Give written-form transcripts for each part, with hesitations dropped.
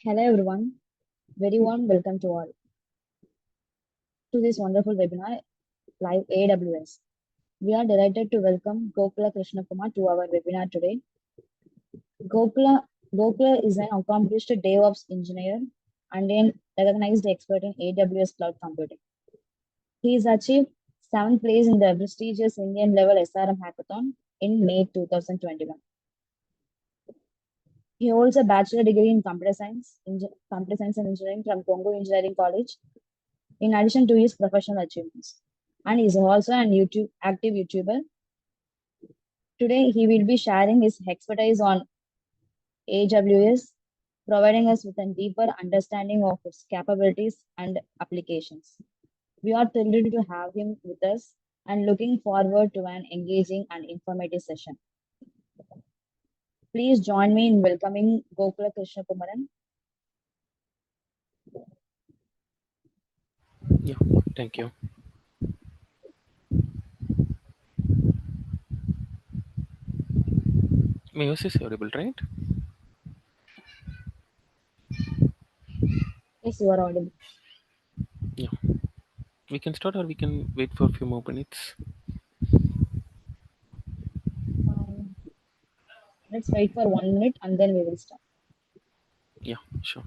Hello everyone, very warm welcome to all to this wonderful webinar live AWS. We are delighted to welcome Gokula Krishna Kumar to our webinar today. Gokula, Gokula is an accomplished DevOps engineer and a recognized expert in AWS cloud computing. He has achieved 7th place in the prestigious Indian level SRM hackathon in May 2021. He holds a bachelor degree in computer science and engineering from Congo Engineering College in addition to his professional achievements. And is also an active YouTuber. Today, he will be sharing his expertise on AWS, providing us with a deeper understanding of its capabilities and applications. We are thrilled to have him with us and looking forward to an engaging and informative session. Please join me in welcoming Gokula Krishna Kumaran. Yeah, thank you. My voice is audible, right? Yes, you are audible. Yeah. We can start or we can wait for a few more minutes. Um, let's wait for 1 minute and then we will start. Yeah, sure.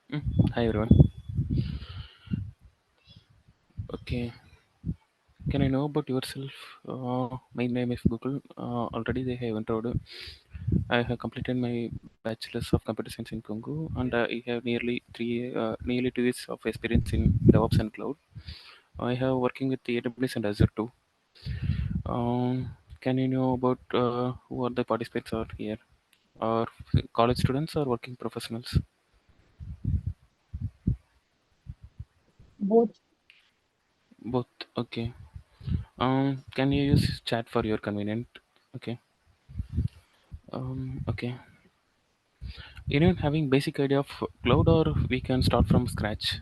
Hi everyone. Okay, can I know about yourself? My name is Google. Already they have introed. I have completed my bachelor's of computer science in Congo, and I have nearly 2 years of experience in DevOps and cloud. I have working with the AWS and Azure too. Can you know about who are the participants are here? Are college students or working professionals? Both. Both. Okay. Can you use chat for your convenient? Okay. Okay. Anyone having basic idea of cloud, or we can start from scratch?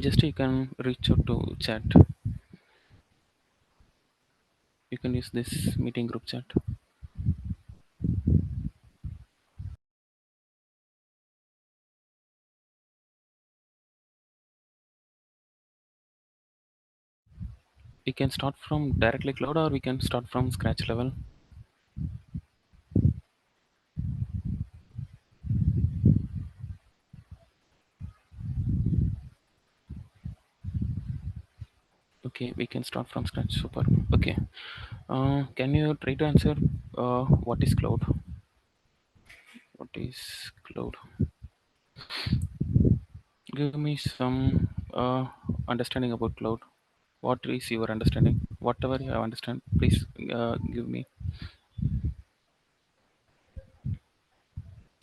Just you can reach out to chat. You can use this meeting group chat. We can start from directly cloud, or we can start from scratch level. Okay, we can start from scratch. Super. Okay. Can you try to answer what is cloud? What is cloud? Give me some understanding about cloud. What is your understanding? Whatever you have understand, please give me.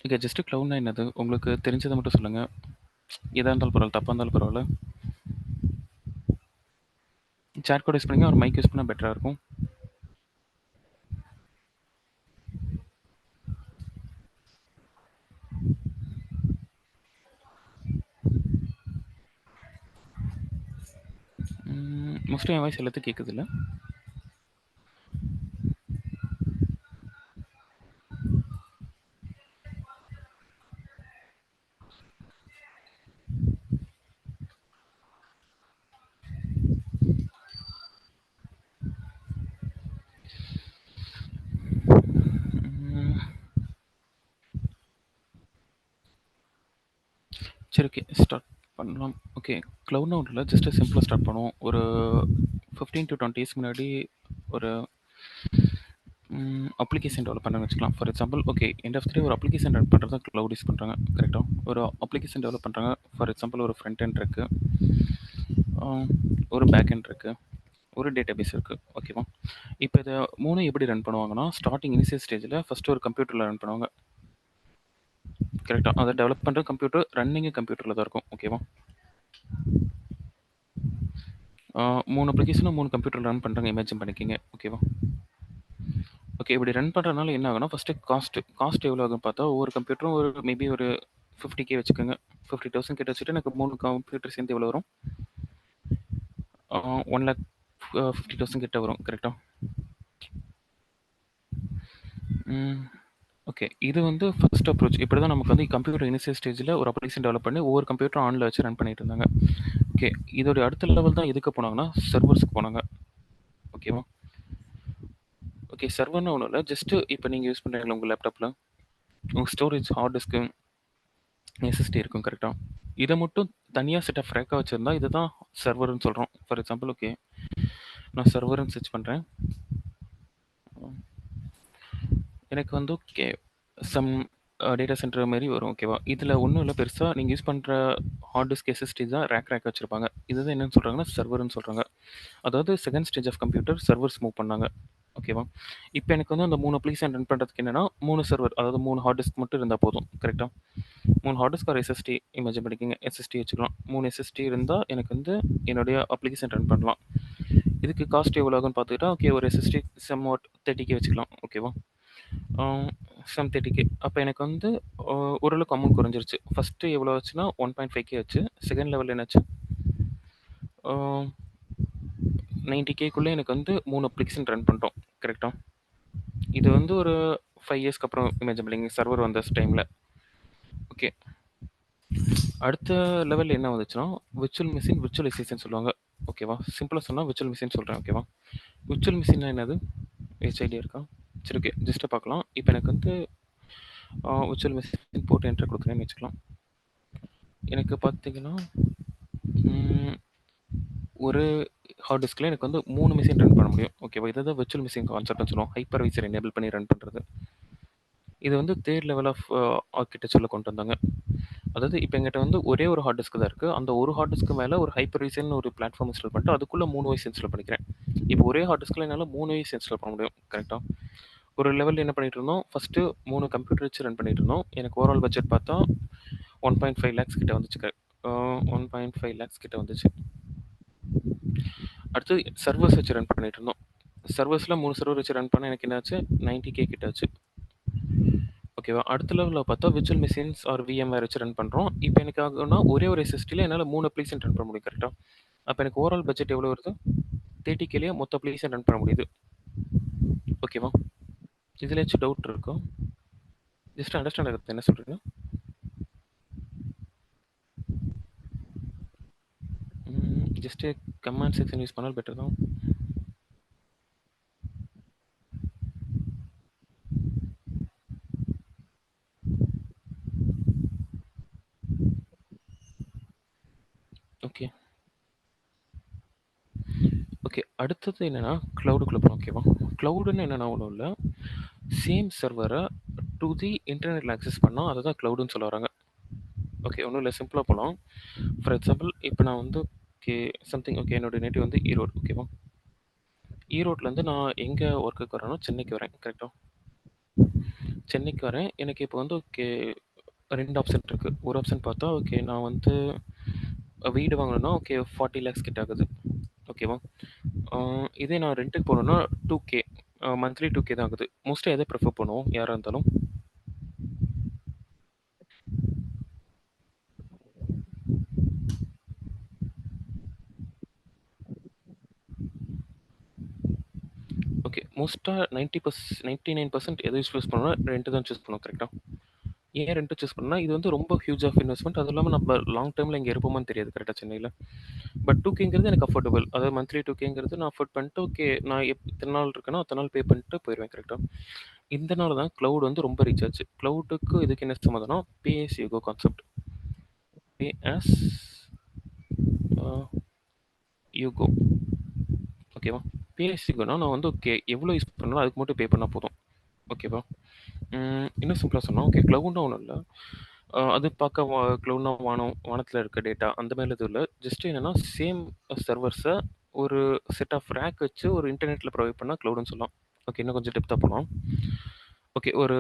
Okay just க்ளவுட்னா என்னது உங்களுக்கு தெரிஞ்சதை மட்டும் சொல்லுங்கள். எதாக இருந்தாலும் பரவாயில்ல, தப்பாக இருந்தாலும் பரவாயில்ல. சேட் கோட் யூஸ் பண்ணுங்க, ஒரு மைக் யூஸ் பண்ணால் பெட்டராக இருக்கும். மோஸ்ட்லி என் வாய்ஸ் எல்லாத்துக்கும் கேட்குது இல்லை? சரி, ஓகே ஸ்டார்ட் பண்ணலாம். ஓகே, க்ளவுட்னா ஒன்றும் இல்லை, ஜஸ்ட்டு சிம்பிளாக ஸ்டார்ட் பண்ணுவோம். ஒரு 15 to 20 இயர்ஸ் முன்னாடி ஒரு அப்ளிகேஷன் டெவலப் பண்ண வச்சுக்கலாம். For example, okay end of the day ஒரு அப்ளிகேஷன் ரன் பண்ணுறது தான் க்ளவுட் யூஸ் பண்ணுறாங்க. கரெக்டாக ஒரு அப்ளிகேஷன் டெவலப் பண்ணுறாங்க. ஃபார் எக்ஸாம்பிள் ஒரு ஃப்ரண்ட் எண்ட் இருக்குது, ஒரு பேக் எண்ட் இருக்குது, ஒரு டேட்டாபேஸ் இருக்குது. ஓகேவா? இப்போ இதை 3 எப்படி ரன் பண்ணுவாங்கன்னா, ஸ்டார்டிங் இனிஷியல் ஸ்டேஜில் ஃபஸ்ட்டு ஒரு கம்ப்யூட்டரில் ரன் பண்ணுவாங்க. கரெக்டாக அதை டெவலப் பண்ணுற கம்ப்யூட்டர் ரன்னிங்கு கம்ப்யூட்டரில் தான் இருக்கும். ஓகேவா? 3 அப்ளிகேஷனும் 3 கம்ப்யூட்டரில் ரன் பண்ணுறாங்க, இமேஜின் பண்ணிக்கிங்க. ஓகேவா? ஓகே, இப்படி ரன் பண்ணுறதுனால என்ன ஆகும்னா, ஃபஸ்ட்டு காஸ்ட் எவ்வளோ ஆகுன்னு பார்த்தா, ஒவ்வொரு கம்ப்யூட்டரும் ஒரு மேபி ஒரு 50K வச்சுக்கோங்க. 50,000 கிட்ட வச்சுட்டு எனக்கு 3 கம்ப்யூட்டர் சேர்ந்து எவ்வளோ வரும்? 1,50,000 கிட்ட வரும். கரெக்டாக? ஓகே, இது வந்து ஃபர்ஸ்ட் அப்ரோச். இப்படி தான் நமக்கு வந்து கம்ப்யூட்டர் இனிஷியல் ஸ்டேஜில் ஒரு அப்ளிகேஷன் டெவலப் பண்ணி ஒவ்வொரு கம்ப்யூட்டரும் ஆனில் வச்சு ரன் பண்ணிட்டு இருந்தாங்க. ஓகே, இதோடைய அடுத்த லெவல் தான் எதுக்கு போனாங்கன்னா, சர்வர்ஸ்க்கு போனாங்க. ஓகேவா? ஓகே, சர்வர்னா ஒன்றும் இல்லை, ஜஸ்ட்டு இப்போ நீங்கள் யூஸ் பண்ணுறீங்களா உங்கள் லேப்டாப்பில், உங்கள் ஸ்டோரேஜ் ஹார்ட் டிஸ்க்கு எஸ்எஸ்டி இருக்கும். கரெக்டாக? இதை மட்டும் தனியாக செட் ஆஃப் ரேக்காக வச்சுருந்தா இதை தான் சர்வர்னு சொல்கிறோம். ஃபார் எக்ஸாம்பிள், ஓகே நான் சர்வர்னு சர்ச் பண்ணுறேன். எனக்கு வந்து ஓகே சம் டேட்டா சென்டர் மாதிரி வரும். ஓகேவா? இதில் ஒன்றும் இல்லை பெருசாக, நீங்கள் யூஸ் பண்ணுற ஹார்ட் டிஸ்க் எஸ்எஸ்டி தான் ரேக் வச்சுருப்பாங்க. இதுதான் என்னென்னு சொல்கிறாங்கன்னா சர்வர்னு சொல்கிறாங்க. அதாவது second stage of computer servers move பண்ணாங்க. ஓகேவா? இப்போ எனக்கு வந்து அந்த 3 அப்ளிகேஷன் ரன் பண்ணுறதுக்கு என்னென்னா 3 சர்வர், அதாவது 3 ஹார்ட் டிஸ்க் மட்டும் இருந்தால் போதும். கரெக்டாக? 3 ஹார்ட் டிஸ்க் ஒரு எஸ்எஸ்டி இமேஜின் பண்ணிக்கோங்க. எஸ்எஸ்டி வச்சுக்கலாம். 3 எஸ்எஸ்டி இருந்தால் எனக்கு வந்து என்னுடைய அப்ளிகேஷன் ரன் பண்ணலாம். இதுக்கு காஸ்ட் எவ்வளோ ஆகுன்னு பார்த்துக்கிட்டா, ஓகே ஒரு எஸ்எஸ்டி சம் 30K வச்சுக்கலாம். ஓகேவா? Some 30K. அப்போ எனக்கு வந்து ஓரளவுக்கு அமௌண்ட் குறைஞ்சிருச்சு. ஃபஸ்ட்டு எவ்வளோ ஆச்சுன்னா 1.5K ஆச்சு. செகண்ட் லெவல் என்னாச்சு, 90Kக்குள்ளே எனக்கு வந்து 3 அப்ளிகேஷன் ரன் பண்ணிட்டோம். கரெக்டாக? இது வந்து ஒரு 5 இயர்ஸ்க்கு அப்புறம் இமேஜின் பண்ணிங்க, சர்வர் வந்த டைமில். ஓகே, அடுத்த லெவல் என்ன வந்துச்சுன்னா விர்ச்சுவல் மிஷின் விர்ச்சுவலைசேஷன் சொல்லுவாங்க. ஓகேவா? சிம்பிளாக சொன்னால் விர்ச்சுவல் மிஷின் சொல்கிறேன். ஓகேவா? விர்ச்சுவல் மிஷின்னா என்னது? ஏதாச்சும் ஐடியா இருக்கா? சரி ஓகே. ஜஸ்ட் பார்க்கலாம். இப்ப எனக்கு வந்து விர்ச்சுவல் மெஷின் போட்டு என்டர் குடுக்குறேன்னு வச்சுக்கலாம். எனக்கு பார்த்தீங்கன்னா, ம் ஒரு ஹார்ட் டிஸ்க்ல எனக்கு வந்து 3 மெஷின் ரன் பண்ண முடியும். ஓகேவா? இத தான் விர்ச்சுவல் மெஷின் கான்செப்ட்ன்னு சொல்லுவோம். ஹைப்பர்வைசர் எனேபிள் பண்ணி ரன் பண்றது. இது வந்து 3 லெவல் ஆஃப் ஆர்க்கிடெக்சர்ல கொண்டு வந்தாங்க. அதாவது இப்ப என்கிட்ட வந்து ஒரே ஒரு ஹார்ட் டிஸ்க் தான் இருக்கு. அந்த ஒரு ஹார்ட் டிஸ்க் மேல ஒரு ஹைப்பர்வைசர்ன்னு ஒரு பிளாட்ஃபார்ம் இன்ஸ்டால் பண்ணிட்டு, அதுக்குள்ள 3 OS இன்ஸ்டால் பண்ணிக்கிறேன். இப்போ ஒரே ஹார்ட் டிஸ்க்ல என்னால 3 OS இன்ஸ்டால் பண்ண முடியும். கரெக்ட்டா? ஒரு லெவல்ல என்ன பண்ணிட்டு இருந்தோம், ஃபர்ஸ்ட்டு 3 கம்ப்யூட்டர் வச்சு ரன் பண்ணிட்டு இருந்தோம். எனக்கு ஓவரால் பட்ஜெட் பார்த்தா 1.5 லேக்ஸ் கிட்ட வந்துச்சு. 1.5 லேக்ஸ் கிட்ட வந்துச்சு. அடுத்து சர்வர்ஸ் வச்சு ரன் பண்ணிட்டு இருந்தோம். சர்வர்ஸ்ல 3 சர்வர் வச்சு ரன் பண்ண எனக்கு என்னாச்சு 90K கிட்ட ஆச்சு. ஓகேவா? அடுத்த லெவல்ல பார்த்தா விர்ச்சுவல் மெஷின்ஸ் ஆர் VMware வச்சு ரன் பண்றோம். இப்போ எனக்கு ஆகும்னா ஒரே ஒரு SSDல என்னால 3 அப்ளிகேஷன் ரன் பண்ண முடியும். கரெக்ட்டா? அப்ப எனக்கு ஓவரால் பட்ஜெட் எவ்வளோ வருது? 30Kலயே மொத்த அப்ளிகேஷன் ரன் பண்ண முடியுது. ஓகேவா? இதுல ஏதாச்சும் டவுட் இருக்கா? ஜஸ்ட் அண்டர்ஸ்டாண்ட் ஆகுது என்ன சொல்றீங்க? ஜஸ்ட் கமாண்ட் செக்ஷன் யூஸ் பண்ணால் பெட்டர் தான். ஓகே. ஓகே. அடுத்தது என்னன்னா, கிளவுடுக்குள்ள போறோம். ஓகேவா? கிளவுடுன்னு என்னன்னா ஒண்ணும் இல்ல. சேம் சர்வர டூ தி இன்டர்நெட்ல ஆக்சஸ் பண்ணா அததான் கிளவுடுன்னு சொல்ல வராங்க. ஓகே. ஒண்ணும் இல்ல. சிம்பிளா போலாம். ஃபார் எக்ஸாம்பிள் இப்ப நான் வந்து ஓகே சம்திங் ஓகே என்னோட நேட்டிவ் வந்து ஈரோடு. ஓகேவா? ஈரோட்லேருந்து நான் எங்க ஒர்க்குக்கு வரேனோ சென்னைக்கு வரேன். கரெக்ட்டா? சென்னைக்கு வரேன். எனக்கு இப்போ வந்து ஓகே 2 ஆப்ஷன் இருக்கு. ஒரு ஆப்ஷன் பார்த்தா ஓகே நான் வந்து வீடு வாங்கணும்னா ஓகே 40 லேக்ஸ் கிட்ட ஆகுது. ஓகேவா? இதே நான் ரென்ட்டுக்கு போகணும்னா 2K மந்த்லி 2K தான் ஆகுது. மோஸ்ட்லி எதை ப்ரிஃபர் பண்ணுவோம் யாரா இருந்தாலும்? ஓகே. மோஸ்ட்டா 99% எதை சூஸ் பண்ணுவோம்னா ரென்ட் தான் சூஸ் பண்ணுவோம். கரெக்ட்டா? ஏன் ரென்ட் சூஸ் பண்ணேன்னா, இது வந்து ரொம்ப ஹியூஜ் ஆஃப் இன்வெஸ்ட்மென்ட். அதுவும் இல்லாம நம்ம லாங் டர்ம்ல இங்க இருப்போமான்னு தெரியாது. கரெக்ட்டா சென்னையில. பட் 2Kங்கிறது எனக்கு அஃபோர்டபுள். அதாவது மந்த்லி 2Kங்கிறது நான் அஃபோர்ட் பண்ணிட்டு ஓகே நான் இத்தன நாள் இருக்கேனோ அத்தன நாள் பே பண்ணிட்டு போயிருவேன். கரெக்ட்டா? இதனால தான் கிளவுட் வந்து ரொம்ப ரீச் ஆச்சு. கிளவுடுக்கு இதுக்கு என்ன சம்மந்தம்னா, pay as you go concept. Pay as you go. ஓகேவா? பே ஆஸ் யூ கோனா நான் வந்து ஓகே எவ்வளோ யூஸ் பண்ணாலும் அதுக்கு மட்டும் பே பண்ணா போதும். ஓகேவா? இன்னும் சிம்பிளா சொன்னா, ஓகே கிளவுட்னா ஒண்ணும் இல்ல. அது பார்க்க கிளவுட்னா வானத்துல இருக்க டேட்டா அந்த மாரிலாம் எதுவும் இல்ல. ஜஸ்ட் என்னன்னா சேம் சர்வர்ஸ ஒரு செட் ஆஃப் ரேக் வச்சு ஒரு இன்டர்நெட்ல ப்ரொவைட் பண்ணா கிளவுட்ன்னு சொல்லலாம். ஓகே இன்னும் கொஞ்சம் டெப்த்தா போலாம். ஓகே ஒரு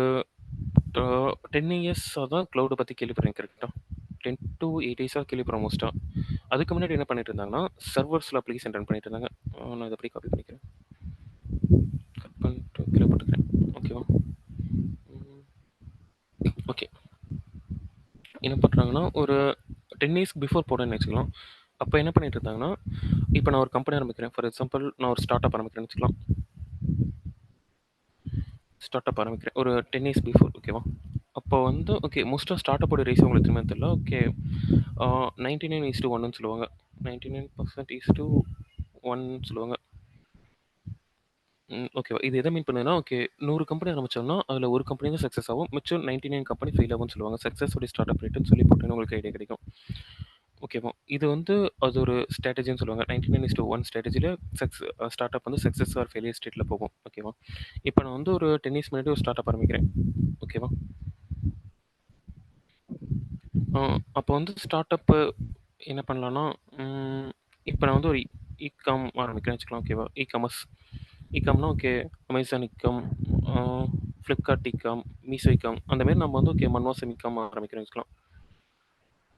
10 இயர்ஸா தான் கிளவுட பத்தி கேள்விப்படுறேன். கரெக்ட்டா? 10 டூ 8 இயர்ஸா கேள்விப்படுறேன் மோஸ்ட்டா. அதுக்கு முன்னாடி என்ன பண்ணிட்டு இருந்தாங்கன்னா, சர்வர்ஸ்ல அப்ளிகேஷன் ரன் பண்ணிட்டு இருந்தாங்க. நான் இத அப்படியே காப்பி பண்ணிக்கிறேன். கட் பண்ணிட்டு கீழ போட்டுக்கிறேன். ஓகேவா? ம். ஓகே. என்ன பண்றாங்கன்னா, ஒரு 10 இயர்ஸ்க்கு பிஃபோர் போட்டேன்னு வச்சுக்கலாம். அப்ப என்ன பண்ணிட்டு இருந்தாங்கன்னா, இப்ப நான் ஒரு கம்பெனி ஆரம்பிக்கிறேன். ஃபார் எக்ஸாம்பிள் நான் ஒரு ஸ்டார்ட் அப் ஆரம்பிக்கிறேன்னு வச்சுக்கலாம். ஸ்டார்ட் அப் ஆரம்பிக்கிறேன். ஒரு 10 இயர்ஸ் பிஃபோர் ஓகேவா? அப்போ வந்து ஓகே மோஸ்ட்டா ஸ்டார்ட் அப்போட ரேஷியோ உங்களுக்கு தெரியுமான்னு தெரியல. ஓகே 99:1ன்னு சொல்லுவாங்க. 99% சொல்லுவாங்க. ஓகேவா. இது எத மீன் பண்ணுதுன்னா, ஓகே 100 கம்பெனி ஆரம்பிச்சோம்னா, அதுல ஒரு கம்பெனி தான் சக்சஸ் ஆகும். மிச்சம் 99 கம்பெனி ஃபெயில் ஆகும்ன்னு சொல்லுவாங்க. சக்சஸ் உடைய ஸ்டார்ட் அப் ரேட்ன்னு சொல்லி போட்டீங்கன்னா உங்களுக்கு ஐடியா கிடைக்கும். ஓகேவா. இது வந்து அது ஒரு ஸ்ட்ராட்டஜின்னு சொல்லுவாங்க. 99:1 ஸ்ட்ராட்டஜில ஸ்டார்ட் அப் வந்து சக்சஸ் ஆர் ஃபெயிலியர் ஸ்டேட்ல போகும். ஓகேவா. இப்ப நான் வந்து ஒரு 10 இயர்ஸ் முன்னாடி ஒரு ஸ்டார்ட் அப் ஆரம்பிக்கிறேன். ஓகேவா. அ அப்போ வந்து ஸ்டார்ட் அப் என்ன பண்ணலான்னா, இப்ப நான் வந்து ஒரு இ-காம் ஆரம்பிக்கிறேன்னு வச்சுக்கலாம். ஓகேவா. இ-காமர்ஸ். இ-காம்னா ஓகே அமேசான் இ-காம், அ ஃப்ளிப்கார்ட் இ-காம், மீஷோ இ-காம் அந்த மாரி நம்ம வந்து ஓகே மன்வாசன் இ-காம் ஆரம்பிக்கிறோம்னு வச்சுக்கலாம்.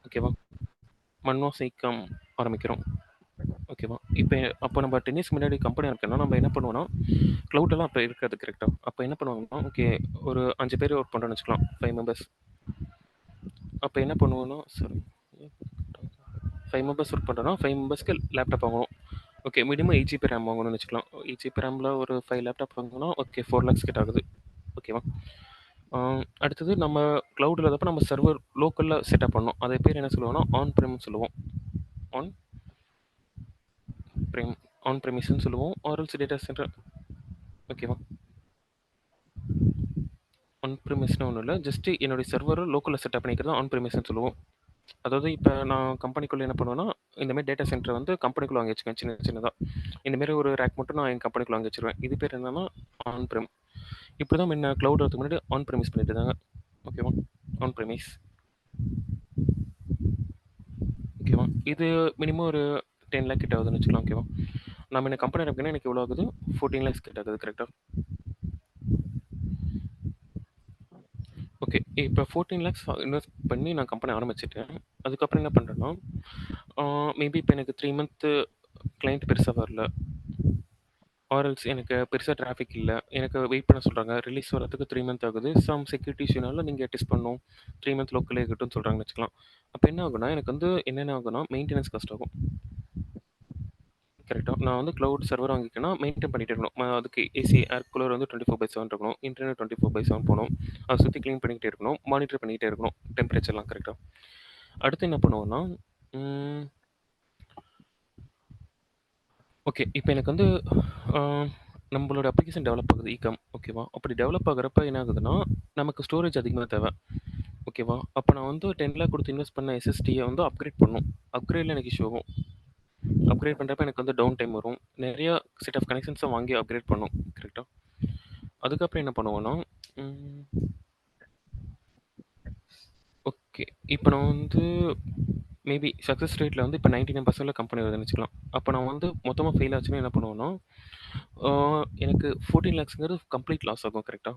ஓகேவா. மன்வாசன் இ-காம் ஆரம்பிக்கிறோம். ஓகேவா. இப்ப அப்போ நம்ம 10 இயர்ஸ்க்கு முன்னாடி கம்பெனி ஆரம்பிக்கணும்னா, நம்ம என்ன பண்ணுவோம்னா, கிளவுட் எல்லாம் அப்ப இருக்காது கரெக்ட்டா. அப்ப என்ன பண்ணுவாங்கன்னா, ஓகே ஒரு 5 பேர் ஒர்க் பண்றோம்னு வச்சுக்கலாம். 5 மெம்பர்ஸ். அப்ப என்ன பண்ணுவோம்னா சாரி 5 மெம்பர்ஸ் ஒர்க் பண்றோம்னா, 5 மெம்பர்ஸ்க்கு லேப்டாப் வாங்கணும். ஓகே மினிமம் 8 ஜிபி ரேம் வாங்கணும்னு வச்சுக்கலாம். 8 ஜிபி ரேம்ல ஒரு 5 லேப்டாப் வாங்கணும்னா, ஓகே 4 லேக்ஸ் கிட்ட ஆகுது. ஓகேவா. அடுத்தது நம்ம கிளவுட்ல இருக்கப்ப நம்ம சர்வர் லோக்கல்ல செட்டப் பண்ணணும். அது பேர் என்ன சொல்லுவோம்னா, ஆன் பிரேம்னு சொல்லுவோம். ஆன் பிரேம் ஆன் பிரமிஸ்ன்னு சொல்லுவோம். Or else data centre. ஓகேவா. ஆன் ப்ரிமிஸ்னா ஒண்ணும் இல்ல. ஜஸ்ட் என்னுடைய சர்வர லோக்கல்ல செட்டப் பண்ணிக்கிறது தான் ஆன் ப்ரிமிஸ்ன்னு சொல்லுவோம். அதாவது இப்ப நான் கம்பெனிக்குள்ள என்ன பண்ணுவேன்னா, இந்த மாரி டேட்டா சென்டர் வந்து கம்பெனிக்குள்ள வாங்கி வச்சுக்குவேன் சின்ன சின்னதா. இந்த மாரி ஒரு ரேக் மட்டும் நான் என் கம்பெனிக்குள்ள வாங்கி வச்சுருவேன். இது பேர் என்னன்னா ஆன் ப்ரிம். இப்படிதான் முன்ன கிளவுட் வரதுக்கு முன்னாடி ஆன் ப்ரிமிஸ் பண்ணிட்டு இருந்தாங்க. ஓகேவா? On premise. ஓகேவா? இது மினிமம் ஒரு 10 லேக் கிட்ட ஆகுதுன்னு வச்சுக்கலாம். ஓகேவா? நான் முன்ன கம்பெனி ரேக்னா எனக்கு எவ்வளோ ஆகுது? 14 லேக்ஸ் கிட்ட ஆகுது. கரெக்ட்டா? ஓகே. இப்ப 14 லேக்ஸ் இன்வெஸ்ட் பண்ணி நான் கம்பெனி ஆரம்பிச்சுட்டேன். அதுக்கப்புறம் என்ன பண்றேன்னா, மேபி இப்ப எனக்கு 3 மந்த் கிளையண்ட் பெருசா வரல. ஆர் எல்ஸ் எனக்கு பெருசா டிராஃபிக் இல்ல. எனக்கு வெயிட் பண்ண சொல்றாங்க. ரிலீஸ் வரதுக்கு 3 மந்த் ஆகுது. சம் செக்யூரிட்டி இஷ்யூனால நீங்க டெஸ்ட் பண்ணணும். 3 மந்த் லோக்கல்லே இருக்கட்டும்னு சொல்றாங்கன்னு வச்சுக்கலாம். அப்ப என்ன ஆகும்னா, எனக்கு வந்து என்னென்ன ஆகும்னா, மெயின்டனன்ஸ் காஸ்ட் ஆகும். கரெக்ட்டா? நான் வந்து கிளவுட் சர்வர் வாங்கிட்டேன்னா, மெயின்டெயின் பண்ணிட்டே இருக்கணும். அதுக்கு ஏசி, ஏர் கூலர் வந்து 24/7 இருக்கணும். இன்டர்நெட் 24/7 போணும். அத சுத்தி கிளீன் பண்ணிக்கிட்டே இருக்கணும். மானிட்டர் பண்ணிக்கிட்டே இருக்கணும். டெம்பரேச்சர்லாம் கரெக்ட்டா. அடுத்து என்ன பண்ணுவோம்னா, ம் ஓகே. இப்ப எனக்கு வந்து அ நம்மளோட அப்ளிகேஷன் டெவலப் ஆகுது இ-காம் ஓகேவா? அப்படி டெவலப் ஆகுறப்ப என்ன ஆகுதுன்னா, நமக்கு ஸ்டோரேஜ் அதிகமா தேவை. ஓகேவா? அப்ப நான் வந்து 10,00,000 குடுத்து இன்வெஸ்ட் பண்ண எஸ்எஸ்டிய வந்து அப்கிரேட் பண்ணணும். அப்கிரேட்ல எனக்கு இஷ்யூ ஆகும். அப்கிரேட் பண்றப்ப எனக்கு வந்து டவுன் டைம் வரும். நெறைய செட் ஆஃப் கனெக்ஷன்ஸ வாங்கி அப்கிரேட் பண்ணணும். கரெக்ட்டா? அதுக்கப்புறம் என்ன பண்ணுவோம்னா, ம் ஓகே. இப்ப நான் வந்து மேபி சக்சஸ் ரேட்ல வந்து இப்ப 99% கம்பெனி வருதுன்னு வச்சுக்கலாம். அப்ப நான் வந்து மொத்தமா ஃபெயில் ஆச்சுன்னா என்ன பண்ணுவேன்னா, ஆ எனக்கு 14 லேக்ஸ்ங்கிறது கம்ப்ளீட் லாஸ் ஆகும். கரெக்ட்டா?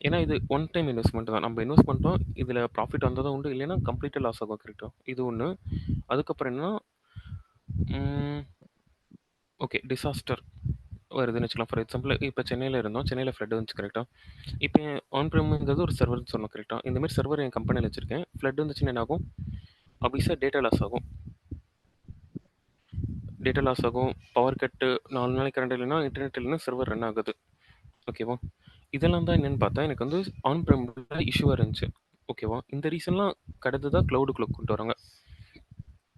ஏன்னா இது ஒன் டைம் இன்வெஸ்ட்மெண்ட் தான். நம்ம இன்வெஸ்ட் பண்ணிட்டோம். இதுல ப்ராஃபிட் வந்ததும் உண்டு. இல்லைன்னா கம்ப்ளீட்டா லாஸ் ஆகும். கரெக்ட்டா? இது ஒண்ணு. அதுக்கப்புறம் என்னன்னா, ம் ஓகே. டிசாஸ்டர் வருதுன்னு வச்சுக்கலாம். ஃபார் எக்ஸாம்பிள் இப்ப சென்னையில இருந்தோம். சென்னையில ஃப்ளட் வந்துச்சு. கரெக்ட்டா? இப்ப ஆன் பிரம்ங்கிறது ஒரு சர்வர்ன்னு சொன்னோம். கரெக்ட்டா? இந்த மாரி சர்வர் என் கம்பெனில வச்சிருக்கேன். ஃப்ளட் வந்துச்சுன்னா என்ன ஆகும்? ஆப்வியஸா டேட்டா லாஸ் ஆகும். டேட்டா லாஸ் ஆகும். பவர் கட்டு 4 நாளைக்கு கரண்ட் இல்லைன்னா, இன்டர்நெட் இல்லைன்னா சர்வர் ரன் ஆகாது. ஓகேவா? இதெல்லாம் தான் என்னன்னு பார்த்தா, எனக்கு வந்து ஆன் பிரம்ல இஷ்யூவா இருந்துச்சு. ஓகேவா? இந்த ரீசன்லாம் கடந்து தான் கிளவுடுக்குள்ள கொண்டு வராங்க.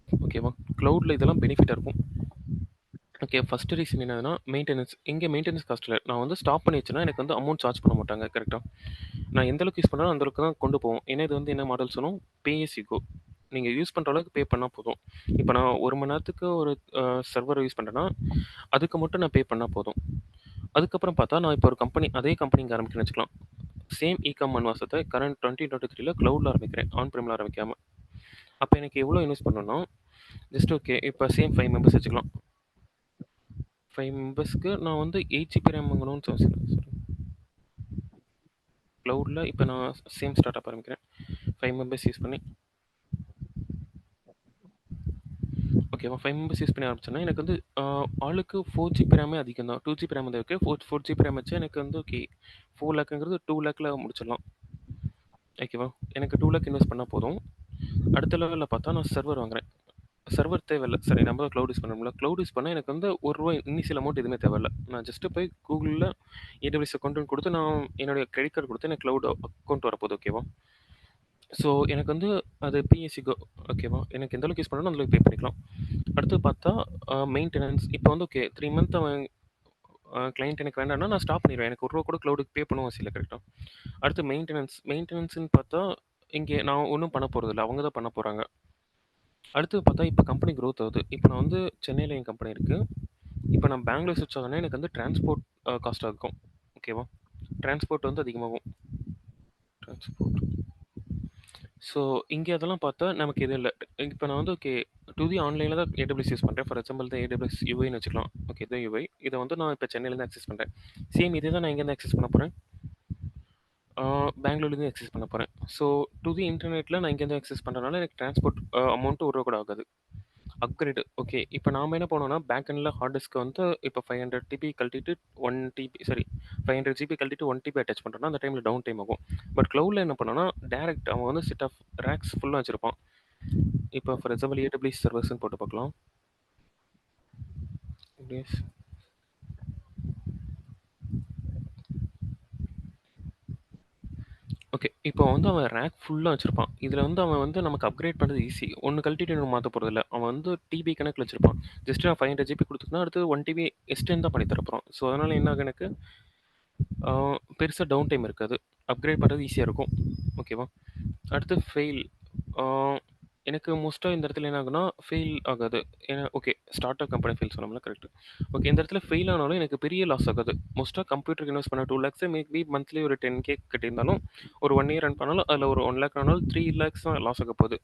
ஓகேவா? கிளவுட்ல இதெல்லாம் பெனிஃபிட்டா இருக்கும். ஓகே. ஃபர்ஸ்ட் ரீசன் என்னதுன்னா, மெயின்டனன்ஸ். இங்க மெயின்டனன்ஸ் காஸ்ட் இல்ல. நான் வந்து ஸ்டாப் பண்ணி வச்சேன்னா, எனக்கு வந்து அமௌண்ட் சார்ஜ் பண்ண மாட்டாங்க. கரெக்ட்டா? நான் எந்த அளவுக்கு யூஸ் பண்றேனோ, அந்த அளவுக்கு தான் கொண்டு போவோம். ஏன்னா இது வந்து என்ன மாடல் சொன்னோம்? பே as you go. நீங்க யூஸ் பண்ற அளவுக்கு பே பண்ணா போதும். இப்ப நான் 1 மணி நேரத்துக்கு ஒரு சர்வர் யூஸ் பண்றேன்னா, அதுக்கு மட்டும் நான் பே பண்ணா போதும். அதுக்கப்புறம் பார்த்தா, நான் இப்போ ஒரு கம்பெனி அதே கம்பெனி இங்க ஆரம்பிக்கிறேன்னு வச்சுக்கலாம். சேம் இ-காம் அன்வாசத்த கரண்ட் 2023ல கிளவுட்ல ஆரம்பிக்கிறேன். ஆன் பிரம்ல ஆரம்பிக்காம. அப்ப எனக்கு எவ்வளோ இன்வெஸ்ட் பண்ணணும்னா, ஜஸ்ட் ஓகே. இப்ப சேம் 5 மெம்பர்ஸ் வச்சுக்கலாம். 5 மெம்பர்ஸ்க்கு நான் வந்து 8 ஜிபி ரேம் வாங்கணும்னு கிளவுட்ல இப்ப நான் சேம் ஸ்டார்ட்அப் ஆரம்பிக்கிறேன். 5 மெம்பர்ஸ் யூஸ் பண்ணி ஓகேவா? 5 மெம்பர்ஸ் யூஸ் பண்ணி ஆரம்பிச்சேன்னா, எனக்கு வந்து ஆளுக்கு 4 ஜிபி ரேமே அதிகம் தான். 2 ஜிபி ரேம் வந்து ஓகே. 4 ஜிபி ரேம் வச்சா எனக்கு வந்து ஓகே. 4 லேக்ங்கிறது 2 லேக்ல முடிச்சிடலாம். ஓகேவா? எனக்கு 2 லேக் இன்வெஸ்ட் பண்ணா போதும். அடுத்த லெவல்ல பார்த்தா நான் சர்வர் வாங்குறேன். சர்வர் தேவையில்ல. சரி நம்ம தான் கிளவுட் யூஸ் பண்ணோம்ல. கிளவுட் யூஸ் பண்ணா எனக்கு வந்து ரூ. 1 இனிஷியல் அமௌண்ட் எதுவுமே தேவையில்ல. நான் ஜஸ்ட் போய் கூகுள்ல AWS அக்கவுண்ட்ன்னு குடுத்து நான் என்னுடைய கிரெடிட் கார்டு குடுத்து எனக்கு கிளவுட் அக்கவுண்ட் வரப்போகுது. ஓகேவா? ஸோ எனக்கு வந்து அது பிஎஸ்சி கோ ஓகேவா? எனக்கு எந்த அளவுக்கு யூஸ் பண்ணணுமோ அந்த அளவுக்கு பே பண்ணிக்கலாம். அடுத்து பார்த்தா மெயின்டனன்ஸ் இப்போ வந்து ஓகே 3 மந்த் அவன் கிளையண்ட் எனக்கு வேண்டாம்னா நான் ஸ்டாப் பண்ணிருவேன். எனக்கு ரூ. 1 கூட கிளவுடுக்கு பே பண்ணவும் அவசியம் இல்ல. கரெக்ட்டா? அடுத்து மெயின்டனன்ஸ்ன்னு பார்த்தா, இங்கே நான் ஒண்ணும் பண்ண போறதில்ல. அவங்க தான் பண்ண போறாங்க. அடுத்து பார்த்தா இப்ப கம்பெனி குரோத் ஆகுது. இப்ப நான் வந்து சென்னையில என் கம்பெனி இருக்கு. இப்ப நான் பெங்களூர் ஸ்விட்ச் ஆகுறேன்னா எனக்கு வந்து டிரான்ஸ்போர்ட் காஸ்ட் ஆகும். ஓகேவா? டிரான்ஸ்போர்ட் வந்து அதிகமாகும். டிரான்ஸ்போர்ட். ஸோ இங்க அதெல்லாம் பார்த்தா நமக்கு எதுவும் இல்ல. இப்ப நான் வந்து ஓகே டூ தி ஆன்லைன்ல தான் AWS யூஸ் பண்றேன். ஃபார் எக்ஸாம்பிள் தான் AWS யுஐன்னு வச்சுக்கலாம். ஓகே இதுதான் யுஐ. இத வந்து நான் இப்ப சென்னையில இருந்து ஆக்சஸ் பண்றேன். சேம் இதே தான் நான் எங்க இருந்து ஆக்சஸ் பண்ண போறேன்? பெங்களூர்லேருந்து ஆக்சஸ் பண்ண போறேன். ஸோ டூ தி இன்டர்நெட்ல நான் இங்கேருந்து ஆக்சஸ் பண்றனால எனக்கு டிரான்ஸ்போர்ட் அமௌண்ட் ரூ. 1 கூட ஆகாது. Upgrade okay. இப்ப நாம என்ன பண்ணுவோம்னா, பேக் எண்ட்ல ஹார்ட் டிஸ்க் வந்து இப்ப 500 டிபி கழட்டிட்டு 1 டிபி சாரி 500 ஜிபி கழட்டிட்டு 1 டிபி அட்டாச் பண்றோம்னா, அந்த டைம்ல டவுன் டைம் ஆகும். பட் கிளவுட்ல என்ன பண்ணோம்னா, டைரக்ட் அவன் வந்து செட் ஆஃப் ரேக்ஸ் ஃபுல்லா வச்சிருப்பான். இப்ப ஃபார் எக்ஸாம்பிள் AWS சர்வர்ஸ்ன்னு போட்டு பார்க்கலாம். AWS okay. இப்போ வந்து அவன் ரேக் ஃபுல்லா வச்சிருப்பான். இதுல வந்து அவன் வந்து நமக்கு அப்கிரேட் பண்றது ஈஸி. ஒண்ணு கழட்டிட்டு இன்னொன்னு மாத்த போறதில்ல. அவன் வந்து டிபி கணக்குல வச்சிருப்பான். ஜஸ்ட் நான் 500 ஜிபி குடுத்துட்டேன்னா, அடுத்து 1 டிபி எக்ஸ்டெண்ட் தான் பண்ணி தர போறான். ஸோ அதனால என்ன ஆகும் எனக்கு? பெருசா டவுன் டைம் இருக்காது. அப்கிரேட் பண்றது ஈஸியா இருக்கும். ஓகேவா? அடுத்து ஃபெயில். ஆ எனக்கு மோஸ்ட்டா இந்த இடத்துல என்ன ஆகும்னா, ஃபெயில் ஆகாது. ஏன்னா okay start up company fail சொன்னோம்ல கரெக்ட். ஓகே இந்த இடத்துல ஃபெயில் ஆனாலும் எனக்கு பெரிய லாஸ் ஆகாது. மோஸ்ட்டா கம்ப்யூட்டருக்கு இன்வெஸ்ட் பண்ண 2 லேக்ஸ் மேபி மந்த்லி ஒரு 10K கட்டியிருந்தாலும், ஒரு 1 இயர் ரன் பண்ணாலும் அதில ஒரு 1 லேக் ஆனாலும் 3 லேக்ஸ் தான் லாஸ் ஆக போகுது.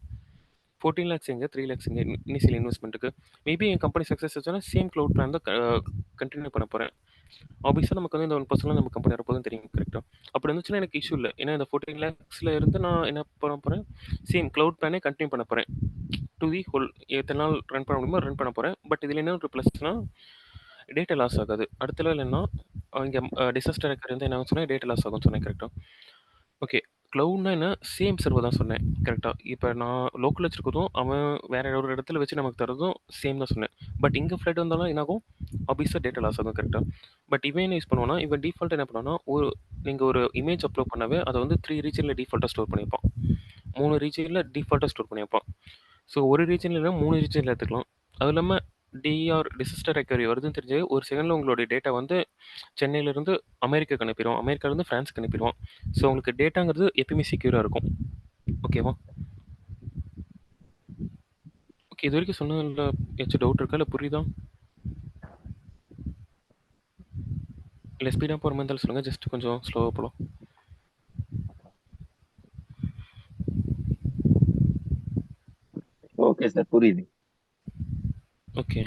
14 லேக்ஸ் எங்க 3 லேக்ஸ் எங்க இனிஷியல் இன்வெஸ்ட்மென்ட்க்கு. மேபி என் கம்பெனி சக்சஸ் ஆச்சுன்னா சேம் க்ளவுட் பிளான் தான் கன்டின்யூ பண்ண போறேன். ஆப்வியஸா நமக்கு வந்து இந்த 1% நம்ம கம்பெனி வரப்போகுதுன்னு தெரியும் கரெக்ட்டா? அப்படி இருந்துச்சுன்னா எனக்கு இஷ்யூ இல்ல. ஏன்னா இந்த 14 லேக்ஸ்ல இருந்து நான் என்ன பண்ண போறேன், சேம் க்ளவுட் பிளானே கன்டின்யூ பண்ண போறேன். டு தி ஹோல் எத்தன நாள் ரன் பண்ண முடியுமோ ரன் பண்ண போறேன். பட் இதில என்ன ஒரு ப்ளஸ்னா, டேட்டா லாஸ் ஆகாது. அடுத்த லெவல் என்னன்னா, இங்க டிசாஸ்டர் ரெக்கவரி வந்து என்ன சொன்னேன், டேட்டா லாஸ் ஆகும்னு சொன்னேன் கரெக்ட்டா? ஓகே. க்ளவுட்னா என்ன? சேம் சர்வர் தான் சொன்னேன். கரெக்ட்டா. இப்ப நான் லோக்கல்ல வச்சிருக்கிறதும், அவன் வேற ஒரு இடத்துல வச்சு நமக்கு தர்றதும் சேம் தான் சொன்னேன். பட் இங்க ஃப்ளட் வந்தாலும் என்னாகும்? ஆப்வியஸா டேட்டா லாஸ் ஆகும் கரெக்ட்டா. பட் இவன் என்ன யூஸ் பண்ணுவான்னா, இவன் டிஃபால்ட்டா என்ன பண்ணுவான்னா, நீங்க ஒரு இமேஜ் அப்லோட் பண்ணாவே, அத வந்து 3 ரீஜியன்ல டிஃபால்ட்டா ஸ்டோர் பண்ணி வைப்பான். 3 ரீஜியன்ல டிஃபால்ட்டா ஸ்டோர் பண்ணி வைப்பான். ஸோ ஒரு ரீஜியன்ல இல்ல 3 ரீஜியன்ல எடுத்துக்கலாம். அதுவும் இல்லாம டிசாஸ்டர் ரெக்கவரி வருதுன்னு தெரிஞ்சு, ஒரு செகண்ட்ல உங்களுடைய டேட்டா வந்து சென்னையிலிருந்து அமெரிக்காக்கு அனுப்பிருவான். அமெரிக்காலருந்து ஃபிரான்ஸ்க்கு அனுப்பிருவான். ஸோ உங்களுக்கு டேட்டாங்கிறது எப்பயுமே செக்யூரா இருக்கும். ஓகேவா? ஓகே. இதுவரைக்கும் சொன்னதுல ஏதாச்சும் டவுட் இருக்கா? இல்ல புரியுதா? இல்ல ஸ்பீடா போற மாரி இருந்தாலும் சொல்லுங்க. ஜஸ்ட் கொஞ்சம் ஸ்லோவா போலாம். ஓகே சார் புரியுது. ஓகே.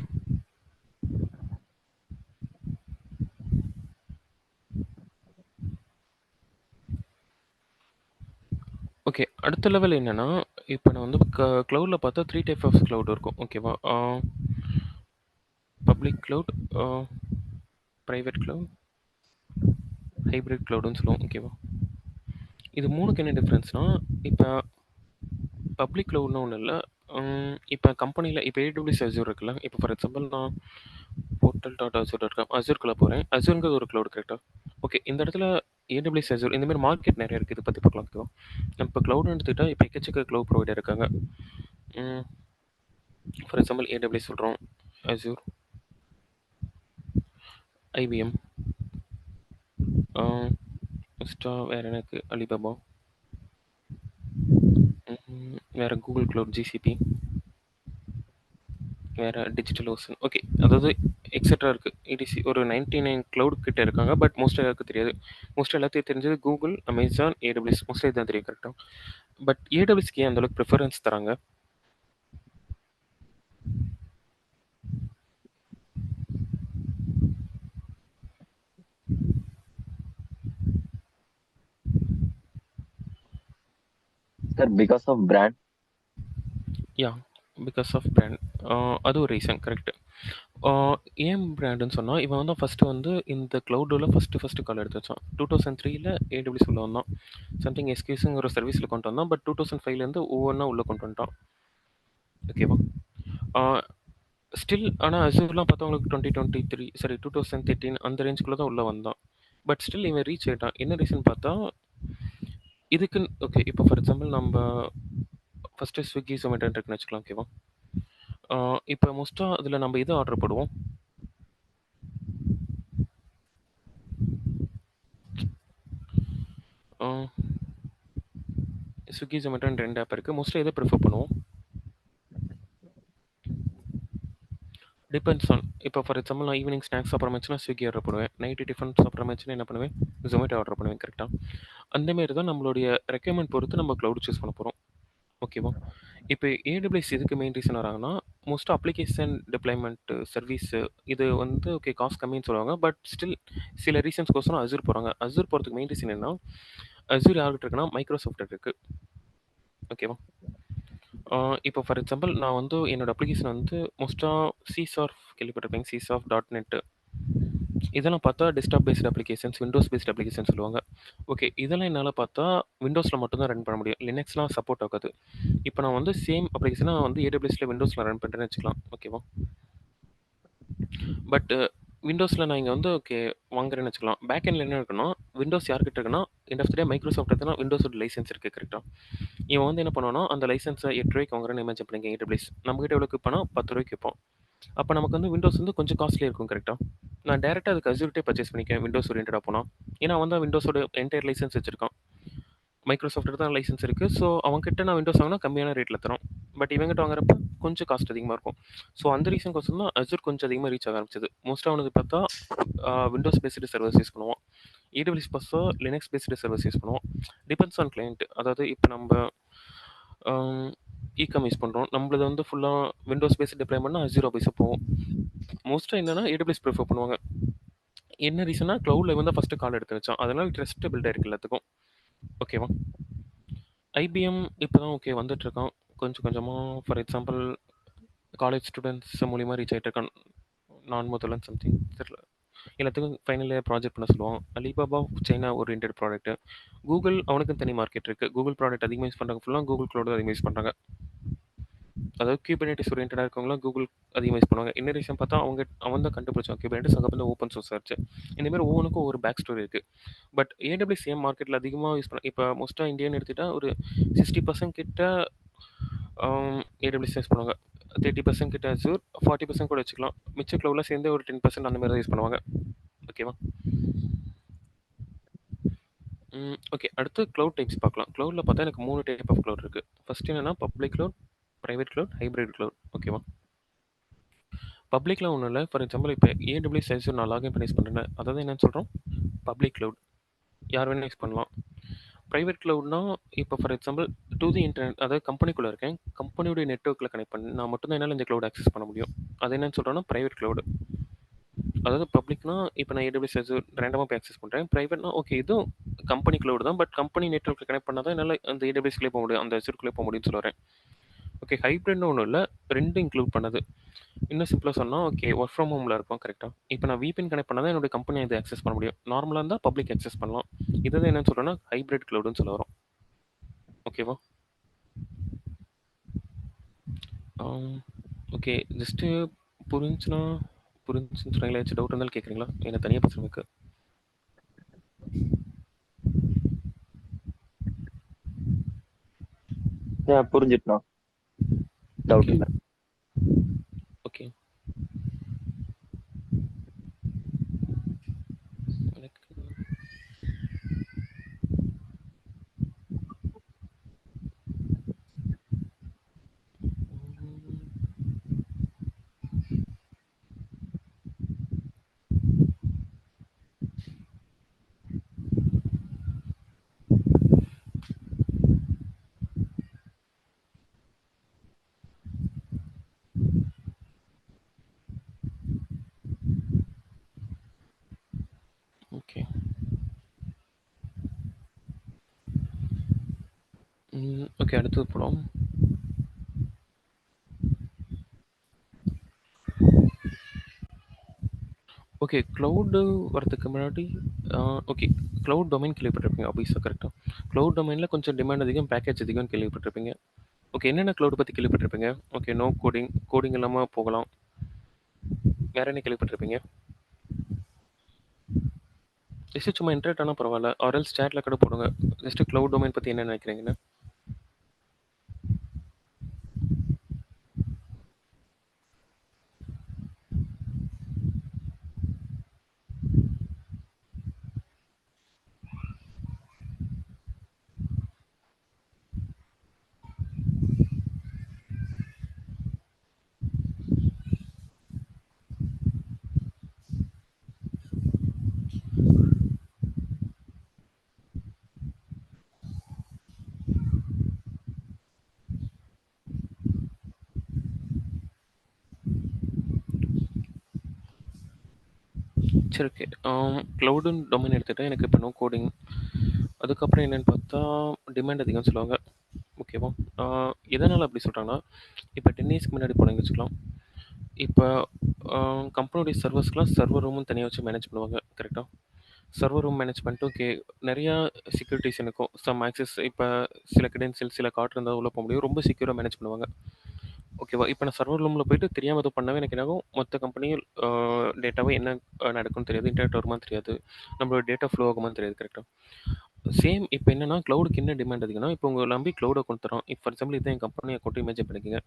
ஓகே. அடுத்த லெவல் என்னன்னா, இப்ப நான் வந்து க்ளவுட்ல பார்த்தா 3 டைப் ஆஃப் க்ளவுட் இருக்கும். ஓகேவா? பப்ளிக் க்ளவுட், அ பிரைவேட் க்ளவுட், ஹைபிரிட் க்ளவுடுன்னு சொல்லுவோம். ஓகேவா? இது 3க்கு என்ன டிஃபரன்ஸ்னா, இப்ப பப்ளிக் க்ளவுட்னா ஒண்ணும் இல்ல. இப்ப கம்பெனில இப்ப AWS Azure இருக்குல்ல. இப்ப ஃபார் எக்ஸாம்பிள் நான் portal.azure.com அசூர்க்குள்ள போறேன். அசூர்ங்கிறது ஒரு க்ளவுட் கரெக்ட்டா? ஓகே. இந்த இடத்துல AWS Azure இந்த மாரி மார்க்கெட் நெறைய இருக்கு. இத பத்தி பார்க்கலாம். ஓகேவா? இப்ப க்ளவுட்ன்னு எடுத்துக்கிட்டா, இப்ப எக்கச்சக்க க்ளவுட் ப்ரொவைடர் இருக்காங்க. ம். ஃபார் எக்ஸாம்பிள் AWS சொல்றோம். Azure, IBM, ஆ எக்ஸ்ட்ரா வேற எனக்கு Alibaba, வேற Google Cloud GCP, வேற டிஜிட்டல் ஓஷன். ஓகே. அதாவது எக்ஸெட்ரா இருக்கு. EDC ஒரு 99 கிளவுட் கிட்ட இருக்காங்க. பட் மோஸ்ட்டா யாருக்கும் தெரியாது. மோஸ்ட்டா எல்லாத்தையும் தெரிஞ்சது Google, Amazon, AWS மோஸ்ட்லி இதான் தெரியும் கரெக்ட்டா? பட் AWSக்கு ஏன் அந்த அளவுக்கு ப்ரிஃபரன்ஸ் தராங்க? Sir because of brand. Yeah! Because of brand. அது ஒரு ரீசன் கரெக்ட். ஆ ஏன் பிராண்டுன்னு சொன்னா, இவன் வந்து ஃபர்ஸ்ட்டு வந்து இந்த கிளவுடுல ஃபர்ஸ்ட்டு கால் எடுத்து வச்சான். 2003ல AWS உள்ள வந்தான். சம்திங் எஸ்கியூஸ்ங்கிற ஒரு சர்வீஸ்ல கொண்டு வந்தான். பட் 2005லேருந்து ஒவ்வொன்னா உள்ள கொண்டு வந்துட்டான். ஓகேவா? ஆ ஸ்டில் ஆனா அசூர்லாம் பார்த்தா உங்களுக்கு 2023 சாரி 2013 அந்த ரேஞ்சுக்குள்ள தான் உள்ள வந்தான். பட் ஸ்டில் இவன் ரீச் ஆயிட்டான். என்ன ரீசன் பார்த்தா, இதுக்குன்னு ஓகே. இப்போ ஃபார் எக்ஸாம்பிள் நம்ப ஃபர்ஸ்ட்டு Swiggy, Zomato இருக்குன்னு வச்சுக்கலாம். ஓகேவா? ஆ இப்போ மோஸ்ட்டா அதில நம்ம எது ஆர்டர் போடுவோம்? ஆ Swiggy, Zomatoன்னு 2 ஆப் இருக்கு. மோஸ்ட்லி எத ப்ரிஃபர் பண்ணுவோம்? டிபெண்ட்ஸ் ஆன் இப்போ ஃபார் எக்ஸாம்பிள் நான் ஈவினிங் ஸ்நாக்ஸ் சாப்பிட்ற மாரிச்சுன்னா Swiggy ஆர்டர் பண்ணுவேன். நைட்டு டிஃபன் சாப்பிட்ற மாரிச்சுன்னா என்ன பண்ணுவேன்? Zomato ஆர்டர் பண்ணுவேன் கரெக்ட்டா? அந்த மாரி தான் நம்மளுடைய ரெக்யர்மென்ட் பொறுத்து நம்ம கிளவுட் சூஸ் பண்ண போறோம். ஓகேவா? இப்போ AWS எதுக்கு மெயின் ரீசன் வராங்கன்னா, மோஸ்ட்டா அப்ளிகேஷன் டிப்ளாய்மென்ட் சர்வீஸ் இது வந்து ஓகே காஸ்ட் கம்மின்னு சொல்லுவாங்க. பட் ஸ்டில் சில ரீசன்ஸ்க்கோசரம் Azure போறாங்க. Azure போறதுக்கு மெயின் ரீசன் என்னன்னா, Azure யார்கிட்ட இருக்குன்னா மைக்ரோசாஃப்ட் இருக்கு. ஓகேவா? ஆ இப்போ ஃபார் எக்ஸாம்பிள் நான் வந்து என்னோட அப்ளிகேஷன் வந்து மோஸ்ட்டா C#, கேள்விப்பட்டிருப்பீங்க. C#, .NET இதெல்லாம் பார்த்தா desktop based applications, Windows based applications சொல்லுவாங்க. ஓகே. இதெல்லாம் என்னால பார்த்தா விண்டோஸ்ல மட்டும் தான் ரன் பண்ண முடியும். லினக்ஸ்லாம் சப்போர்ட் ஆகாது. இப்போ நான் வந்து சேம் அப்ளிகேஷன வந்து AWSல விண்டோஸ்ல ரன் பண்றேன்னு வச்சுக்கலாம். ஓகேவா? பட் விண்டோஸ்ல நான் இங்க வந்து ஓகே வாங்குறேன்னு வச்சுக்கலாம். பேக் எண்ட்ல என்ன இருக்குன்னா, விண்டோஸ் யார்கிட்ட இருக்குன்னா, end of the day Microsoft எடுத்தனா விண்டோஸோட லைசென்ஸ் இருக்கு கரெக்ட்டா? இவன் வந்து என்ன பண்ணுவான்னா, அந்த லைசென்ஸ ரூ. 8 வாங்குறேன்னு இமேஜின் பண்ணிக்கங்க AWS. நம்மகிட்ட எவ்வளோக்கு விப்பான்னா ரூ. 10 விப்பான். அப்ப நமக்கு வந்து விண்டோஸ் வந்து கொஞ்சம் காஸ்ட்லியா இருக்கும் கரெக்ட்டா? நான் டைரக்ட்டா அதுக்கு அஸ்யூர்ட்டே பர்ச்சேஸ் பண்ணிக்குவேன் விண்டோஸ் ஓரியன்டடா போனா. ஏன்னா, அவன் தான் விண்டோஸோட என்டையர் லைசென்ஸ் வச்சிருக்கான். மைக்ரோசாஃப்ட் தான் லைசென்ஸ் இருக்கு. ஸோ, அவன்கிட்ட நான் விண்டோஸ் வாங்குனா கம்மியான ரேட்ல தரோம். பட் இவன்கிட்ட வாங்குறப்ப கொஞ்சம் காஸ்ட் அதிகமா இருக்கும். ஸோ, அந்த ரீசன்‌கோசரம் தான் அஸ்யூர் கொஞ்சம் அதிகமா ரீச் ஆக ஆரம்பிச்சது. மோஸ்ட்டா அவனுக்கு பார்த்தா விண்டோஸ் பேஸ்டு சர்வர்ஸ் யூஸ் பண்ணுவான். AWS பார்த்தா லினக்ஸ் பேஸ்டு சர்வர்ஸ் யூஸ் பண்ணுவோம். Depends on client. அதாவது இப்ப நம்ப இ-காம் யூஸ் பண்றோம். நம்மளது வந்து ஃபுல்லா விண்டோஸ் பேஸ்டு டிப்ளாய்மெண்ட்னா அஸ்யூர் ஆஃபீஸா போவோம். மோஸ்ட்டா என்னன்னா AWS பிரிஃபர் பண்ணுவாங்க. என்ன ரீசன்னா கிளவுட்ல இவன் தான் ஃபர்ஸ்ட் கால் எடுத்து வச்சான். அதனால ட்ரஸ்ட் பில்ட் ஆயிருக்கு எல்லாத்துக்கும். ஓகேவா? IBM இப்பதான் ஓகே வந்துட்டு இருக்கான். கொஞ்சம் கொஞ்சமா ஃபார் எக்ஸாம்பிள் காலேஜ் ஸ்டூடண்ட்ஸ் மூலியமா ரீச் ஆயிட்டு இருக்கான். நான் முதல்வன் சம்திங் தெரியல. எல்லாத்துக்கும் ஃபைனல் இயர் ப்ராஜெக்ட் பண்ண சொல்லுவான். Alibaba China oriented product. Google அவனுக்கும் தனி மார்க்கெட் இருக்கு. கூகுள் ப்ராடக்ட் அதிகமாக யூஸ் பண்றாங்க ஃபுல்லாக கூகுள் க்ளவுட் அதிகமாக யூஸ் பண்றாங்க. அதாவது கியூபர்நெட்டிஸ் ஓரியன்டா இருக்கவங்களாம் கூகுள் அதிகமாக யூஸ் பண்ணுவாங்க. என்ன ரீசன் பார்த்தா அவன் தான் கண்டுபிடிச்சான் கியூபர்நெட்டிஸ். அதுக்கப்புறம் ஓப்பன் சோர்ஸ் ஆச்சு. இந்த மாதிரி ஒவ்வொன்றுக்கும் ஒரு பேக் ஸ்டோரி இருக்கு. பட் AWS சேம் மார்க்கெட்டில் அதிகமாக யூஸ் பண்ண இப்போ மோஸ்ட்டாக இந்தியான்னு எடுத்துட்டா ஒரு 60% கிட்ட AWS யூஸ் பண்ணுவாங்க. 30% கிட்ட அசூர், 40% கூட வச்சுக்கலாம். மிச்ச க்ளவுட்ல சேர்ந்து ஒரு 10% அந்த மாதிரி தான் யூஸ் பண்ணுவாங்க. ஓகேவா? ஓகே. அடுத்து க்ளவுட் டைப்ஸ் பார்க்கலாம். க்ளவுட்ல பார்த்தா எனக்கு 3 டைப் ஆஃப் க்ளவுட் இருக்கு. ஃபர்ஸ்ட் என்னன்னா public cloud, private cloud, hybrid cloud. ஓகேவா? பப்ளிக்ல ஒண்ணும் இல்ல. ஃபார் எக்ஸாம்பிள் இப்ப AWS Azure நான் லாகின் பண்ணி யூஸ் பண்றேன்ல, அதாவது என்னன்னு சொல்றோம்? Public cloud. யார் வேணா யூஸ் பண்ணலாம். பிரைவேட் க்ளவுட்னா இப்போ for example to the internet, அதாவது கம்பெனிக்குள்ள இருக்கேன். கம்பெனியோட நெட்வொர்க்ல கனெக்ட் பண்ணி நான் மட்டும் தான் என்னால இந்த க்ளவுட் ஆக்சஸ் பண்ண முடியும். அது என்னன்னு சொல்றோம்னா பிரைவேட் க்ளவுட். அதாவது பப்ளிக்னா இப்போ நான் AWS Azure ரேண்டமா போய் ஆக்சஸ் பண்றேன். பிரைவேட்னா ஓகே இதுவும் கம்பெனி க்ளவுட் தான். பட் கம்பெனி நெட்வொர்க்ல கனெக்ட் பண்ணா தான் என்னால அந்த AWSக்குள்ளே போக முடியும். அந்த Azureக்குள்ளே போக முடியும்னு சொல்ல வரேன். ஓகே ஹைப்ரிட்னு ஒண்ணும் இல்ல. 2 இன்க்ளூட் பண்ணது. இன்னும் சிம்பிளா சொன்னா, ஓகே வொர்க் ஃப்ரம் ஹோம்ல இருப்போம் கரெக்ட்டா? இப்ப நான் VPN கனெக்ட் பண்ணா தான் என்னோட கம்பெனி இத ஆக்சஸ் பண்ண முடியும். நார்மலா இருந்தா பப்ளிக் ஆக்சஸ் பண்ணலாம். இதுதான் என்னன்னு சொல்றேன்னா, ஹைபிரிட் கிளவுட்ன்னு சொல்ல வரோம். ஓகேவா? ஆம். ஓகே. ஜஸ்ட் புரிஞ்சுச்சுன்னா புரிஞ்சுச்சுன்னு சொன்னீங்களா? ஏதாச்சும் டவுட் இருந்தாலும் கேட்குறீங்களா? என்ன தனியா பேசுறதுக்கு. புரிஞ்சுட்டுண்ணா. Doubt okay. இல்ல. ஓகே. எனக்கு ஓகே. ஓகே. அடுத்தது போலாம். ஓகே. கிளவுடு வரதுக்கு முன்னாடி ஓகே. கிளவுட் டொமைன் கேள்விப்பட்டிருப்பீங்க ஆப்வியஸா கரெக்ட்டா? கிளவுட் டொமைன்ல கொஞ்சம் டிமாண்ட் அதிகம், பேக்கேஜ் அதிகம்னு கேள்விப்பட்டிருப்பீங்க. ஓகே. என்னென்ன கிளவுட் பத்தி கேள்விப்பட்டிருப்பீங்க? ஓகே. நோ கோடிங், கோடிங் இல்லாம போகலாம். வேற என்ன கேள்விப்பட்டிருப்பீங்க? ஜஸ்ட் சும்மா இன்டர்நெட் ஆனா பரவால்ல. ஆர் எல்ஸ் சேட்ல கூட போடுங்க. ஜஸ்ட் கிளவுட் டொமைன் பத்தி என்ன நினைக்கிறீங்கன்னு. சரி ஓகே. கிளவுடுன்னு டொமைன் எடுத்துட்டா எனக்கு இப்போ நோ கோடிங். அதுக்கப்புறம் என்னன்னு பார்த்தா டிமாண்ட் அதிகம்னு சொல்லுவாங்க. ஓகேவா? எதனால அப்படி சொல்றாங்கன்னா, இப்போ 10 இயர்ஸ்க்கு முன்னாடி போனீங்கன்னு வச்சுக்கலாம். இப்போ கம்பெனியோடைய சர்வர்ஸ்க்குலாம் சர்வர் ரூமும் தனியா வச்சு மேனேஜ் பண்ணுவாங்க. கரெக்ட்டா? சர்வர் ரூம் மேனேஜ் பண்ணிட்டு ஓகே. நெறையா செக்யூரிட்டீஸ் இருக்கும். சம் ஆக்சஸ் இப்ப சில கிரெடென்ஷியல் சில கார்ட் இருந்தா உள்ள போ முடியும். ரொம்ப செக்யூரா மேனேஜ் பண்ணுவாங்க. ஓகேவா? இப்ப நான் சர்வர் ரூம்ல போயிட்டு தெரியாம ஏதோ பண்ணவே எனக்கு என்ன ஆகும், மொத்த கம்பெனியும் டேட்டாவே என்ன நடக்கும்னு தெரியாது. இன்டர்நெட் வருமான்னு தெரியாது. நம்மளோட டேட்டா ஃப்ளோ ஆகுமான்னு தெரியாது. கரெக்ட்டா? சேம் இப்ப என்னன்னா, கிளவுடுக்கு என்ன டிமாண்ட் அதிகம்னா, இப்போ உங்கள நம்பி கிளவுட் அக்கவுண்ட் தரோம். இப்ப ஃபார் எக்ஸாம்பிள் இதான் என் கம்பெனி அக்கவுண்ட் இமேஜின் பண்ணிக்கங்க.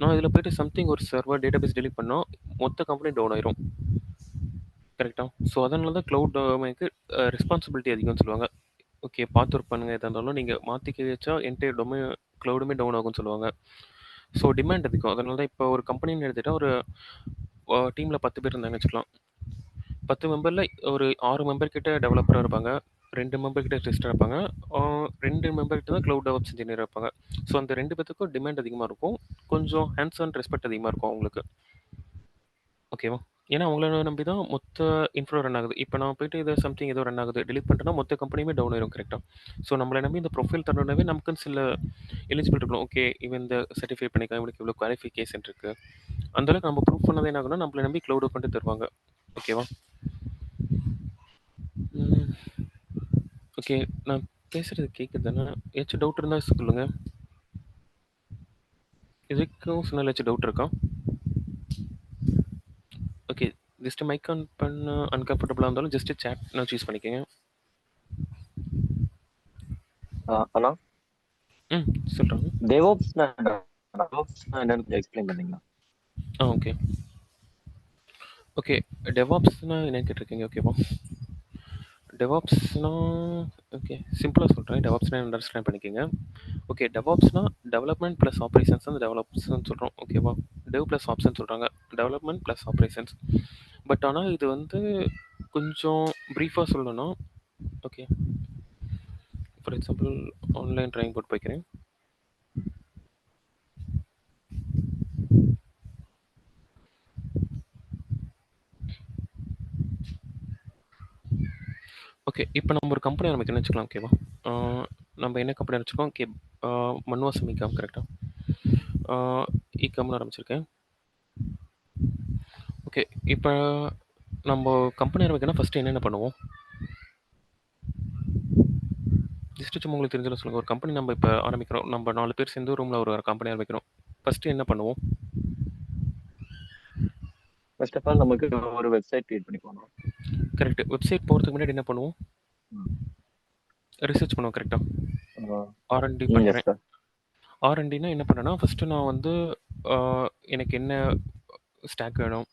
நான் இதுல போயிட்டு சம்திங் ஒரு சர்வர் டேட்டாபேஸ் டெலீட் பண்ணா, மொத்த கம்பெனி டவுன் ஆயிரும். கரெக்ட்டா? ஸோ அதனால தான் க்ளவுட் டொமைனுக்கு ரெஸ்பான்சிபிலிட்டி அதிகம்னு சொல்லுவாங்க. ஓகே பார்த்து ஒர்க் பண்ணுங்க எதா இருந்தாலும். நீங்க மாத்திக்க வச்சா என்டையர் க்ளவுடுமே டவுன் ஆகும்னு சொல்லுவாங்க. ஸோ டிமாண்ட் அதிகம். அதனால தான் இப்போ ஒரு கம்பெனின்னு எடுத்துட்டா ஒரு டீம்ல 10 பேர் இருந்தாங்கன்னு வச்சுக்கலாம். 10 மெம்பர்ல ஒரு 6 மெம்பர் கிட்ட டெவலப்பரா இருப்பாங்க. 2 மெம்பர் கிட்ட டெஸ்டரா இருப்பாங்க. 2 மெம்பர் கிட்ட தான் க்ளவுட் டெவலப்ஸ் இன்ஜினியரா இருப்பாங்க. ஸோ அந்த 2 பேத்துக்கும் டிமாண்ட் அதிகமா இருக்கும். கொஞ்சம் ஹேண்ட்ஸ் ஆன் ரெஸ்பெக்ட் அதிகமா இருக்கும் அவங்களுக்கு. ஓகேவா? ஏன்னா அவங்கள நம்பி தான் மொத்த இன்ஃப்ரா ரன் ஆகுது. இப்போ நான் போயிட்டு ஏதோ ரன் ஆகுது. டெலீட் பண்ணிட்டேன்னா மொத்த கம்பெனியுமே டவுன் ஆயிரும் கரெக்ட்டா? ஸோ நம்மள நம்பி இந்த ப்ரொஃபைல் தரணும்னாவே நமக்குன்னு சில எலிஜிபிள் இருக்கணும். ஓகே இவன் இந்த சர்டிஃபை பண்ணியிருக்கான். இவனுக்கு இவ்வளோ குவாலிஃபிகேஷன் இருக்கு. அந்த அளவுக்கு நம்ம ப்ரூஃப் பண்ணது என்ன ஆகும்னா நம்மள நம்பி க்ளவுட் கொண்டு தருவாங்க. ஓகேவா? ஓகே. நான் பேசுறது கேக்குதாண்ணா? ஏதாச்சும் டவுட் இருந்தா சொல்லுங்க. இதுக்கும் சொன்னதுல ஏதாச்சும் டவுட் இருக்கா? ஓகே. ஜஸ்ட் மைக் ஆன் பண்ண அன்கம்ஃபர்டபுளா இருந்தாலும் ஜஸ்ட் சாட் நான் சூஸ் பண்ணிக்கங்க. அண்ணா ம். சொல்றாங்க. டெவோப்ஸ்னா என்னன்னு எக்ஸ்பிளைன் பண்ணீங்களா? ஓகே. ஓகே. டெவாப்ஸ்னா என்னன்னு கேட்டிருக்கீங்க. ஓகேவா? டெவாப்ஸ்னா ஓகே. சிம்பிளா சொல்றேன். டெவாப்ஸ்னா அண்டர்ஸ்டாண்ட் பண்ணிக்கங்க. ஓகே. டெவாப்ஸ்னா டெவலப்மெண்ட் பிளஸ் ஆப்பரேஷன்ஸ் வந்து டெவலப்ஸ்ன்னு சொல்றோம். ஓகேவா? டெவ் பிளஸ் ஆப்ஸ்ன்னு சொல்றாங்க. Development plus operations. பட் ஆனா இது வந்து கொஞ்சம் பிரீஃபா சொல்லணும்னா okay. For example online training போட்டு போய்க்கிறேன். ஓகே. இப்போ நம்ம ஒரு கம்பெனி ஆரம்பிக்கணும்னு வச்சுக்கலாம். ஓகேவா? நம்ம என்ன கம்பெனி ஆரம்பிச்சிருக்கோம்? ஓகே. மன்வாசம் இகாம் கரெக்டா? இகாம்னு ஆரம்பிச்சிருக்கேன். ஓகே. இப்போ நம்ம கம்பெனி ஆரம்பிக்கணும்னா ஃபர்ஸ்ட் என்னென்ன பண்ணுவோம்? ஜஸ்ட் சும்மா உங்களுக்கு தெரிஞ்சதை சொல்லுங்க. ஒரு கம்பெனி நம்ம இப்போ ஆரம்பிக்கிறோம். நம்ம 4 பேர் சேர்ந்து ரூம்ல ஒரு கம்பெனி ஆரம்பிக்கிறோம். ஃபர்ஸ்ட் என்ன பண்ணுவோம்? ஃபர்ஸ்ட் ஆஃப் ஆல் நமக்கு ஒரு வெப்சைட் கிரியேட் பண்ணி போகணும். கரெக்ட். வெப்சைட் போகிறதுக்கு முன்னாடி என்ன பண்ணுவோம்? ரிசர்ச் பண்ணுவோம் கரெக்டா? R&D பண்ணுறேன். R&Dனா என்ன பண்ணேன்னா ஃபர்ஸ்ட் நான் வந்து எனக்கு என்ன ஸ்டாக் வேணும்